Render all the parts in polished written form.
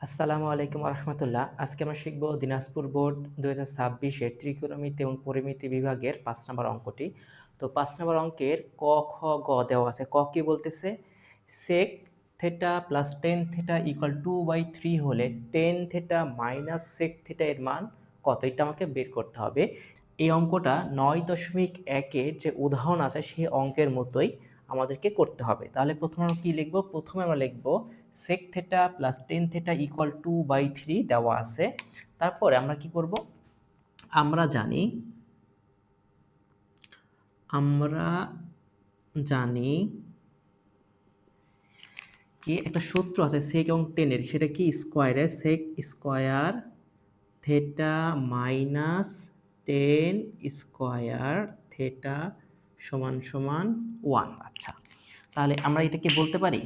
আসসালামু আলাইকুম রহমতুল্লাহ। আজকে আমরা শিখব দিনাজপুর বোর্ড 2026-এর ত্রিকোণমিতি এবং পরিমিতি বিভাগের 5 নম্বর অঙ্কটি। তো 5 নম্বর অঙ্কের ক খ গ দেওয়া আছে। ক কি বলতেছে? Sec theta plus tan theta equal 2/3 হলে tan theta minus sec theta এর মান কত? এটা আমাকে বের করতে হবে। এই অঙ্কটা 9.1-এর যে উদাহরণ আছে সেই অঙ্কের মতোই আমাদেরকে করতে হবে। তাহলে প্রথমে আমরা কি লিখব? প্রথমে আমরা লিখব sec theta plus tan theta equal 2/3 দেওয়া আছে। তারপরে আমরা কি করব? আমরা জানি কি একটা সূত্র আছে sec এবং টেনের, সেটা কি স্কয়ারে sec square theta minus ten square theta সমান সমান 1। আচ্ছা, তাহলে আমরা এটাকে বলতে পারি,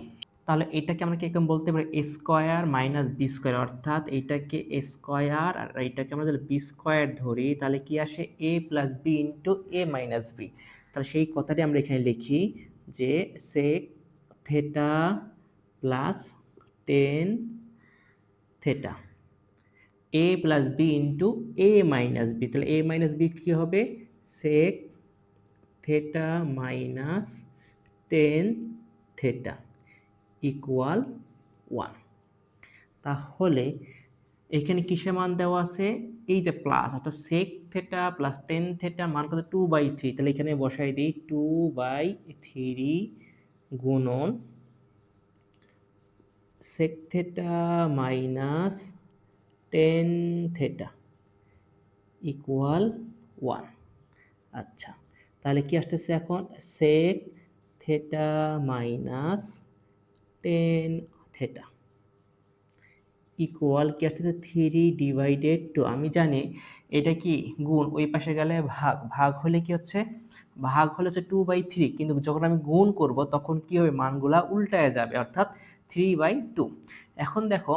তাহলে এটাকে আমরা কি এরকম বলতে পারি স্কয়ার মাইনাস বি স্কয়ার, অর্থাৎ এইটাকে স্কয়ার আর এইটাকে আমরা যদি বি স্কয়ার ধরি তাহলে কি আসে A plus B into A minus B. তাহলে সেই কথাটি আমরা এখানে লিখি যে sec theta plus tan theta A plus B into A minus B. তাহলে এ মাইনাস বি কী হবে? Sec theta minus tan theta equal 1। তাহলে এখানে কিসের মান দেওয়া আছে? এই যে প্লাস, অর্থাৎ sec theta plus tan theta মান কত? 2/3। তাহলে এখানে বসাই দিই 2/3 গুণন sec theta minus tan theta equal 1। আচ্ছা, তাহলে কি আসতেছে এখন? Sec theta minus tan theta equal কি আসতেছে? 3/2। আমি জানি এটা কি গুণ, ওই পাশে গেলে ভাগ, ভাগ হলে কি হচ্ছে? ভাগ হলে হচ্ছে 2/3, কিন্তু যখন আমি গুণ করব তখন কি হবে? মানগুলা উল্টায় যাবে, অর্থাৎ 3/2। এখন দেখো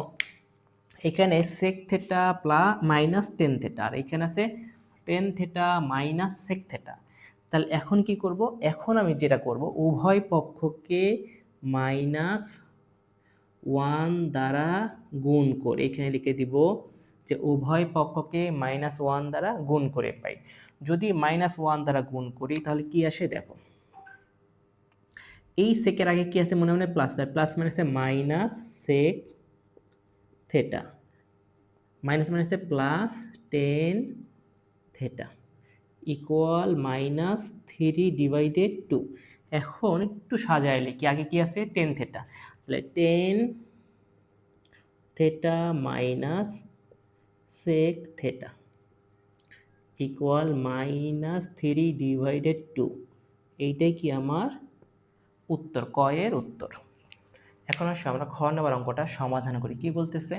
এখানে sec theta plus minus tan theta, আর এখানে আছে tan theta minus sec theta. তাহলে এখন কি করব? এখন আমি যেটা করব, উভয় পক্ষকে মাইনাস 1 দ্বারা গুণ করে এখানে লিখে দিব যে উভয় পক্ষকে -1 দ্বারা গুণ করে পাই। যদি -1 দ্বারা গুণ করি তাহলে কি আসে দেখো, এই সেকের আগে কি আছে মনে মনে? প্লাস, তার প্লাস মাইনাসে মাইনাস সেক থেটা, মাইনাস মাইনাসে প্লাস টেন থেটা ইকুয়াল -3/2। এখন একটু সাজায় লিখি, আগে কি আছে? টেন থেটা, তাহলে tan theta minus sec theta equal -3/2। এইটাই কি আমার উত্তর, ক এর উত্তর। এখন আসলে আমরা খ নম্বর অঙ্কটা সমাধান করি। কি বলতেছে?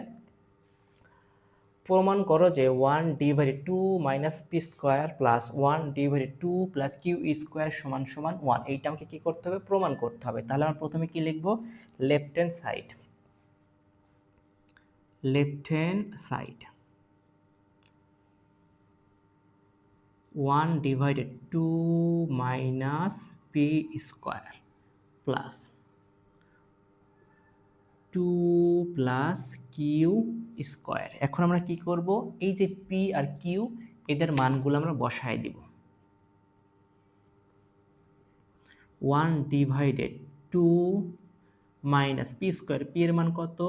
প্রমাণ করো যে 1/2 minus P square plus 1/2 plus Q square সমান সমান 1। এইটা আমাকে কি করতে হবে? প্রমাণ করতে হবে। তাহলে আমরা প্রথমে কি লিখব? Left hand side 1/2 minus P square plus 2 plus Q square. এখন আমরা কি করব? এই যে পি আর কিউ, এদের মানগুলো আমরা বসায় দিব। 1/2 মাইনাস পি স্কোয়ার, পি এর মান কত?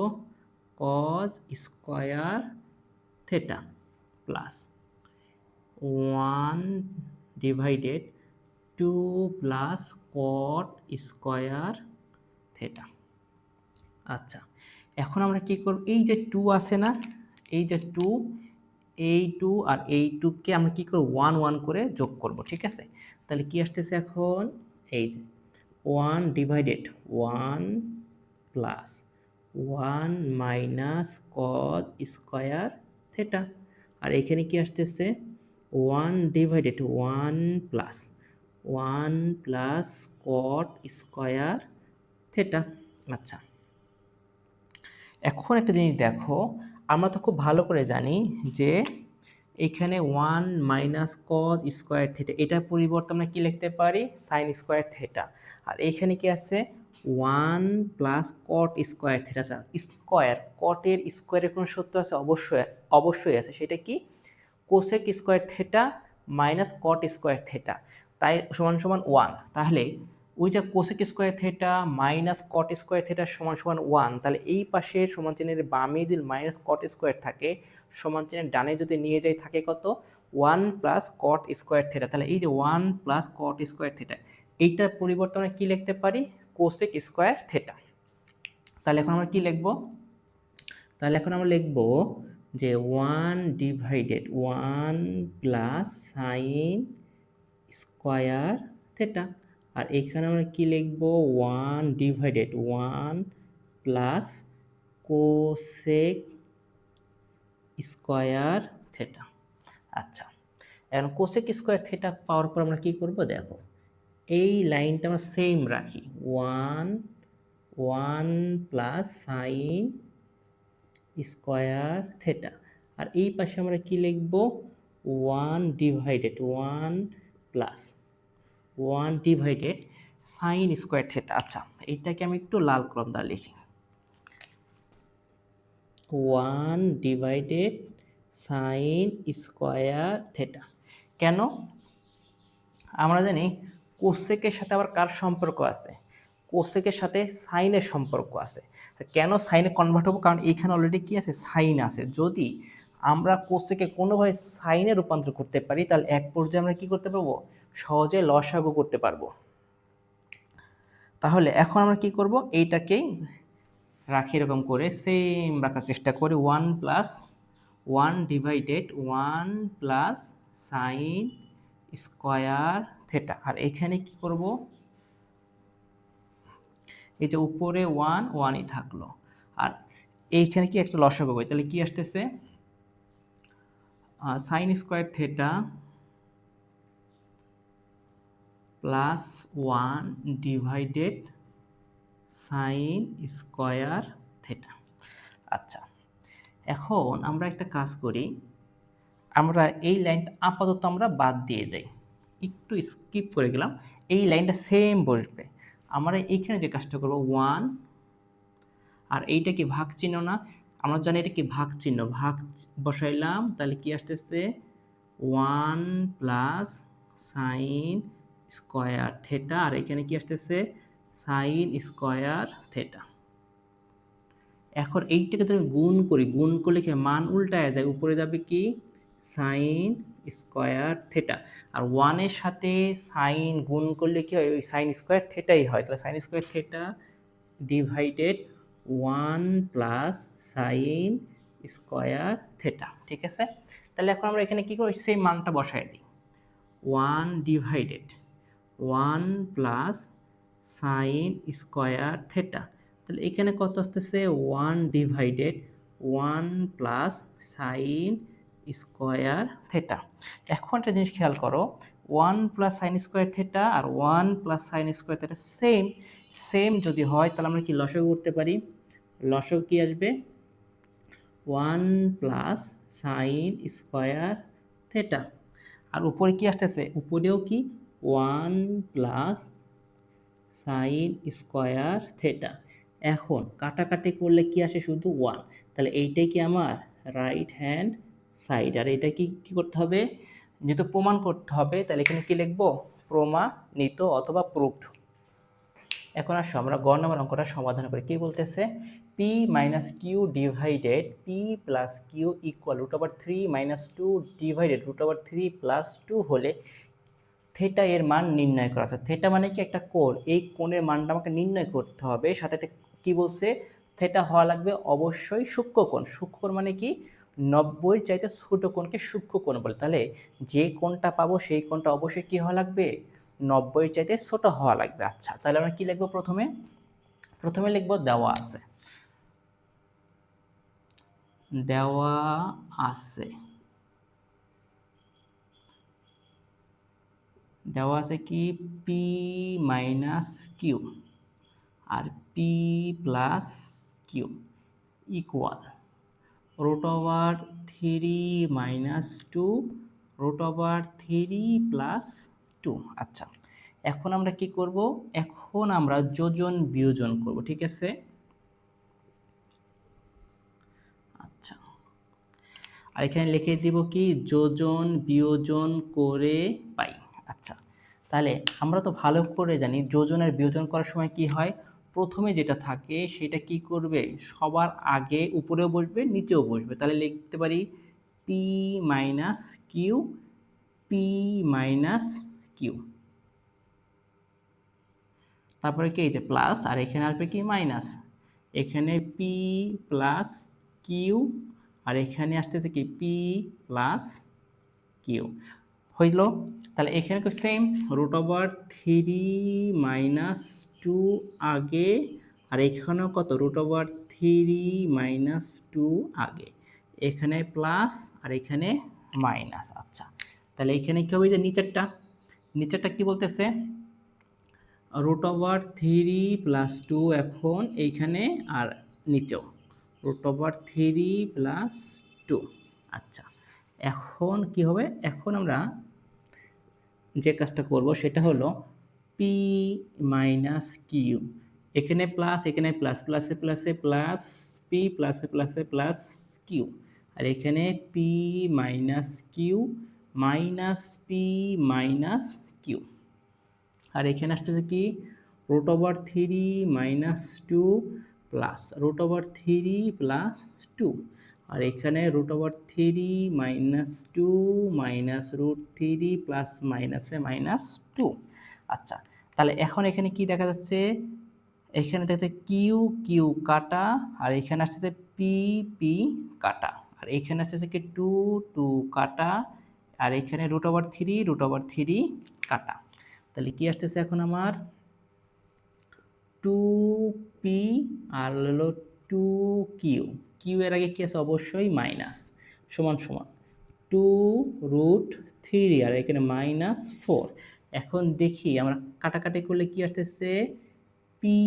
Cause square theta plus 1/2 plus cot square theta. আচ্ছা, এখন আমরা কি করব? এই যে 2 আছে না, এই যে 2, এই 2 আর এই 2কে আমরা কি করব? 1 1 করে যোগ করব, ঠিক আছে? তাহলে কি আসতেছে এখন? এই যে 1/1 plus 1 minus cos square theta, আর এখানে কি আসতেছে? 1/1 plus 1 plus cot square theta. আচ্ছা, এখন একটা জিনিস দেখো, আমরা তো খুব ভালো করে জানি যে এখানে 1 মাইনাস কজ স্কোয়ার থেটা, এটার পরিবর্তে আমরা কি লিখতে পারি? Sign square theta. আর এইখানে কি আছে? One plus cot square theta. Square, কটের স্কোয়ারের কোনো সূত্র আছে? অবশ্যই অবশ্যই আছে। সেটা কি? Cosec square theta minus cot square theta, তাই সমান সমান ওয়ান। তাহলে ওই যে cosec square theta minus cot square theta সমান সমান ওয়ান, তাহলে এই পাশে সমান চিহ্নের বামে যদি মাইনাস কট স্কোয়ার থাকে, সমান চিহ্নের ডানে যদি নিয়ে যাই থাকে কত? One plus cot square theta. তাহলে এই যে one plus cot square theta, এইটার পরিবর্তনে কি লিখতে পারি? Cosec square theta. তাহলে এখন আমরা কি লিখব? তাহলে এখন আমরা লিখব যে one divided one plus sine square theta. আর এখানে আমরা কি লিখব? One divided one plus cosec square theta. আচ্ছা, এখন কোসেক স্কোয়ার থেটা পাওয়ার পর আমরা কি করব? দেখো, এই লাইনটা আমরা সেম রাখি, one one plus sine square theta. আর এই পাশে আমরা কি লিখব? One divided one plus one divided sine square theta. আচ্ছা, এইটাকে আমি একটু লাল কলম দ্বারা লিখি, one divided sine square theta. কেন? আমরা জানি কোসেকের সাথে আবার কার সম্পর্ক আছে? কোসেকের সাথে সাইনের সম্পর্ক আছে। কেন সাইনে কনভার্ট হবো? কারণ এইখানে অলরেডি কি আছে? সাইন আছে। যদি আমরা কোসেকে কোনোভাবে সাইনে রূপান্তর করতে পারি, তাহলে এক পর্যায়ে আমরা কি করতে পারবো? সহজে লসাগু করতে পারবো। তাহলে এখন আমরা কি করব? এইটাকেই রাখি এরকম করে, সেম রাখার চেষ্টা করি, one plus one divided one plus sine square theta. আর এখানে কি করব? এই যে উপরে ওয়ান ওয়ানই থাকলো, আর এইখানে কি একটা লসাগু হয়, তাহলে কি আসতেছে? Sine square theta plus one divided sine square theta. আচ্ছা, এখন আমরা একটা কাজ করি, আমরা এই লাইনটা আপাতত আমরা বাদ দিয়ে যাই, একটু স্কিপ করে গেলাম, এই লাইনটা সেম বসবে। আমরা এইখানে যে কাজটা করব, ওয়ান, আর এইটা কি ভাগ চিহ্ন না? আমরা জানি এটা কি ভাগ চিহ্ন, ভাগ বসাইলাম, তাহলে কি আসতেছে? One plus sine square theta, আর এখানে কি আসতেছে? Sine square theta. এখন এইটাকে যদি গুণ করি, গুণ করলে কি মান উল্টায় যায়, উপরে যাবে কি? Sign square theta. আর ওয়ানের সাথে সাইন গুণ করলে কি হয়? ওই সাইন স্কোয়ার থেটাই হয়। তাহলে sign square theta divided one plus sine square theta. ঠিক আছে? তাহলে এখন আমরা এখানে কি করি? সেই মানটা বসাই দিই, one divided one plus sine square theta. তাহলে এখানে কত আসতেছে? One divided one plus sine square theta. এখন একটা জিনিস খেয়াল করো, one plus sine square theta আর one plus sine square theta same same যদি হয়, তাহলে আমরা কি লসাগু করতে পারি? লসাগু কি আসবে? One plus sine square theta. আর উপরে কি আসতেছে? উপরেও কি? One plus sine square theta. এখন কাটাকাটি করলে কি আসে? শুধু ওয়ান। তাহলে এইটাই কি আমার রাইট হ্যান্ড সাইড। আর এটা কি কি করতে হবে? যেহেতু প্রমাণ করতে হবে, তাহলে এখানে কি লিখবো? প্রমাণিত অথবা প্রুভড। এখন আসো আমরা গ নম্বর অঙ্কটা সমাধান করি। কি বলতেছে? P minus Q divided P plus Q equal root over three minus two divided root over three plus two হলে থেটা এর মান নির্ণয় করা আছে। থেটা মানে কি? একটা কোণ। এই কোণের মানটা আমাকে নির্ণয় করতে হবে। সাথে একটা কি বলছে? থেটা হওয়া লাগবে অবশ্যই সূক্ষ্মকোণ। সূক্ষ্মকোণ মানে কি? 90-র চাইতে ছোট কোণকে সূক্ষ্মকোণ বলে। তাহলে যে কোণটা পাবো সেই কোণটা অবশ্যই কি হওয়া লাগবে? 90-র চাইতে ছোট হওয়া লাগবে। আচ্ছা, তাহলে আমরা কি লিখবো? প্রথমে প্রথমে লিখবো দেওয়া আছে, দেওয়া আছে, দেওয়া আছে কি? পি মাইনাস কিউ আর P plus Q equal root over three minus two root over three plus two. আচ্ছা, এখন আমরা কি করব, এখন আমরা যোজন বিয়োজন করব, ঠিক আছে। আচ্ছা, আর এখানে লিখে দিব কি, যোজন বিয়োজন করে পাই। আচ্ছা, তাহলে আমরা তো ভালো করে জানি যোজন আর বিয়োজন করার সময় কি হয়, প্রথমে যেটা থাকে সেটা কি করবে, সবার আগে উপরেও বসবে নিচেও বসবে। তাহলে লিখতে পারি P minus Q, P minus Q, তারপরে কি এই যে প্লাস, আর এখানে আসবে কি মাইনাস, এখানে পি প্লাস কিউ, আর এখানে আসতেছে কি পি প্লাস কিউ হইল। তাহলে এখানে কি same, root over three minus two আগে, আর এখানেও কত, root over three minus two আগে, এখানে প্লাস আর এখানে মাইনাস। আচ্ছা, তাহলে এখানে কি হবে, যে নিচেরটা, নিচেরটা কি বলতেছে, root over three plus two এখন এইখানে, আর নিচেও root over three plus two. আচ্ছা, এখন কি হবে, এখন আমরা যে কাজটা করব সেটা হলো পি মাইনাস কিউ, এখানে প্লাস এখানে প্লাস, প্লাসে প্লাসে প্লাস পি, প্লাসে প্লাসে প্লাস কিউ, আর এখানে P minus Q minus P minus Q, আর এখানে আসতেছে কি root over three minus two plus root over three plus two, আর এখানে root over three minus two minus root three plus মাইনাসে মাইনাস টু। আচ্ছা, তাহলে এখন এখানে কি দেখা যাচ্ছে, এখানে দেখতে কিউ কিউ কাটা, আর এখানে আসতেছে পি পি কাটা, আর এখানে আসতেছে কি টু টু কাটা, আর এখানে রুট ওভার থ্রি কাটা। তাহলে কি আসতেছে এখন আমার টু পি আর হলো টু কিউ, কিউ এর আগে কি আছে, অবশ্যই মাইনাস, সমান সমান টু রুট থ্রি, আর এখানে মাইনাস ফোর। এখন দেখি আমরা কাটাকাটি করলে কি আসতেছে, পি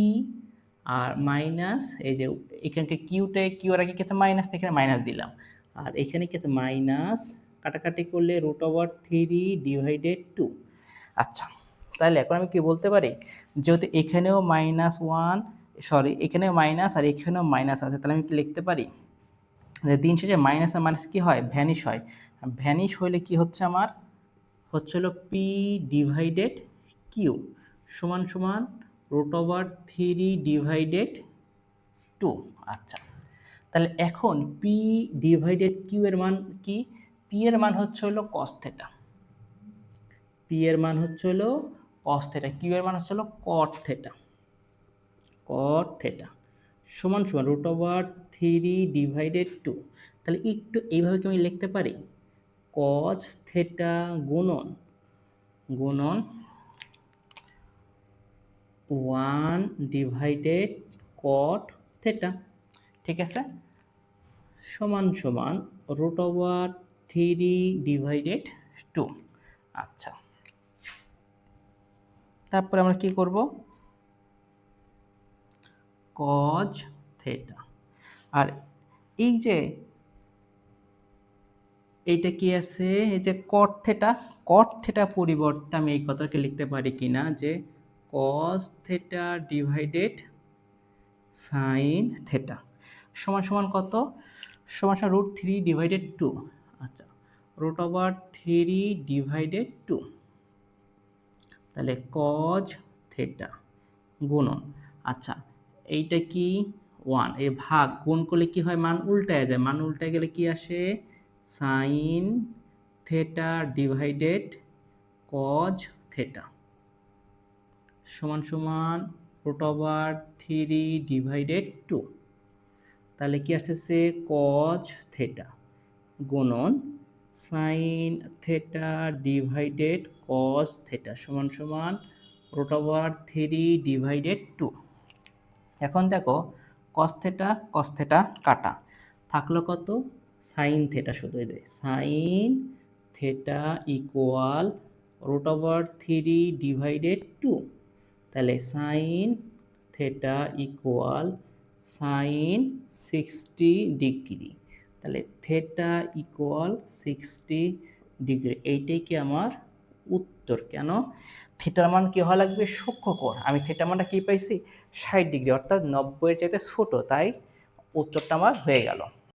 আর মাইনাস, এই যে এখানকে কিউতে, কিউর আগে কি আছে মাইনাস, এখানে মাইনাস দিলাম, আর এখানে কি আছে মাইনাস, কাটাকাটি করলে root over three divided two. আচ্ছা, তাহলে এখন আমি কি বলতে পারি, যেহেতু এখানেও মাইনাস ওয়ান, সরি এখানেও মাইনাস আর এখানেও মাইনাস আছে, তাহলে আমি কি লিখতে পারি, যে দিন শেষে মাইনাস আর মাইনাস কি হয়, ভ্যানিশ হয়। ভ্যানিশ হইলে কি হচ্ছে আমার, হচ্ছে হলো পি ডিভাইডেড কিউ সমান সমান root over three divided two. আচ্ছা, তাহলে এখন পি ডিভাইডেড কিউ এর মান কি, পি এর মান হচ্ছে হলো কস থেটা, পি এর মান হচ্ছে হলো কস থেটা, কিউ এর মান হচ্ছে হলো কট থেটা, কট থেটা সমান সমান root over three divided two. তাহলে একটু এইভাবে কি আমি লিখতে পারি, কজ থেটা গুণন গুণন ওয়ান ডিভাইডেড কট থেটা, ঠিক আছে, সমান সমান root over three divided two. আচ্ছা, তারপরে আমরা কি করব, কজ থেটা, আর এই যে এইটা কি আছে, এই যে কট থেটা, কট থেটা পরিবর্তে আমি এই কথাকে লিখতে পারি কিনা, যে cos theta divided sine theta সমান সমান কত, সমান সমান রুট থ্রি ডিভাইডেড টু। আচ্ছা, root over three divided two, তাহলে কজ থেটা গুণন, আচ্ছা এইটা কি ওয়ান, এই ভাগ গুণ করলে কি হয়, মান উল্টায় যায়, মান উল্টায় গেলে কি আসে, sine theta divided cos theta সমান সমান root over three divided two. তাহলে কি আসতেছে, কজ থেটা গুণন sine theta divided cos theta সমান সমান root over three divided two. এখন দেখো কস থেটা কাটা, থাকলো কত, সাইন থেটা, শুধু এই যে sine theta equal root over three divided two. তাহলে sine theta equal sine 60 degree, তাহলে থেটা ইকুয়াল 60 ডিগ্রি, এইটাই কি আমার উত্তর। কেন? থিটার মান কি হওয়া লাগবে? সূক্ষ্মকোণ। আমি থিটার মানটা কি পাইছি? 60 ডিগ্রি, অর্থাৎ 90-এর চাইতে ছোট, তাই উত্তরটা আমার হয়ে গেল।